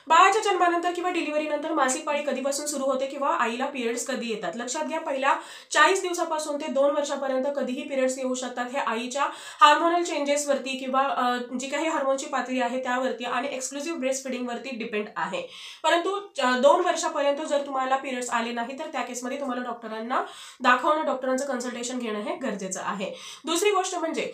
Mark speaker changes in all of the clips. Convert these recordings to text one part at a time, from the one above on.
Speaker 1: बाळाच्या जन्मानंतर किंवा डिलिव्हरी नंतर मासिक पाळी कधीपासून सुरू होते किंवा आईला पिरियड्स कधी येतात? लक्षात घ्या, पहिल्या 40 दिवसापासून ते 2 वर्षापर्यंत कधीही पिरियड्स येऊ शकतात. हे आईच्या हार्मोनल चेंजेस वरती किंवा जी काही हार्मोनची पातळी आहे त्यावरती आणि एक्सक्लुझिव्ह ब्रेस्ट फिडिंग वरती डिपेंड आहे. परंतु 2 वर्षापर्यंत जर तुम्हाला पिरियड्स आले नाही तर त्या केसमध्ये तुम्हाला डॉक्टरांना दाखवणं, डॉक्टरांचं कन्सल्टेशन घेणं हे गरजेचं आहे. दुसरी गोष्ट म्हणजे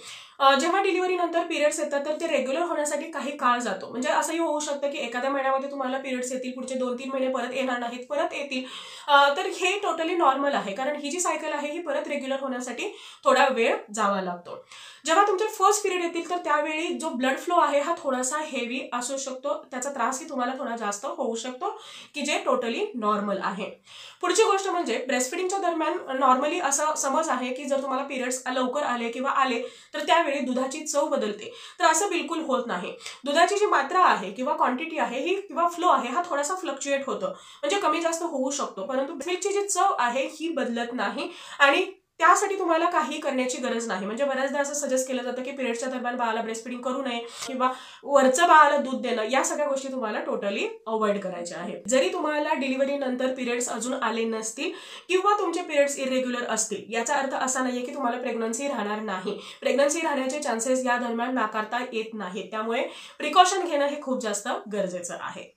Speaker 1: जेव्हा डिलिव्हरी नंतर पिरियड्स येतात तर ते रेग्युलर होण्यासाठी काही काळ जातो. म्हणजे असंही होऊ शकतं की एखाद्या महिन्यामध्ये तुम्हाला पिरियड्स येतील, पुढचे 2-3 महिने परत येणार नाहीत, परत येतील. तर हे टोटली नॉर्मल आहे, कारण ही जी सायकल आहे ही परत रेग्युलर होण्यासाठी थोडा वेळ जावा लागतो. जेव्हा तुमचे फर्स्ट पिरियड येतील तर त्यावेळी जो ब्लड फ्लो आहे हा थोडासा हेवी असू शकतो, त्याचा त्रासही तुम्हाला थोडा जास्त होऊ शकतो, की जे टोटली नॉर्मल आहे. पुढची गोष्ट म्हणजे ब्रेस्टफिडिंगच्या दरम्यान नॉर्मली असा समज आहे की जर तुम्हाला पिरियड्स लवकर आले किंवा आले तर त्यावेळी दुधाची चव बदलते. तर असं बिलकुल होत नाही. दुधाची जी मात्रा आहे किंवा क्वांटिटी आहे ही किंवा फ्लो आहे हा थोडासा फ्लक्च्युएट होतो, म्हणजे कमी जास्त होऊ शकतो, परंतु मिल्कची जी चव आहे ही बदलत नाही आणि त्यासाठी तुम्हाला काही करण्याची गरज नाही. म्हणजे बऱ्याचदा असं सजेस्ट केलं जातं की पिरियड्सच्या दरम्यान बाळाला ब्रेस्ट फिडिंग करू नये किंवा वरचं बाळाला दूध देणं, या सगळ्या गोष्टी तुम्हाला टोटली अवॉइड करायच्या आहेत. जरी तुम्हाला डिलिव्हरी नंतर पिरियड्स अजून आले नसतील किंवा तुमचे पिरियड्स इरेग्युलर असतील, याचा अर्थ असा नाहीये की तुम्हाला प्रेग्नन्सी राहणार नाही. प्रेग्नन्सी राहण्याचे चान्सेस या दरम्यान नाकारता येत नाहीत. त्यामुळे प्रिकॉशन घेणं हे खूप जास्त गरजेचं आहे.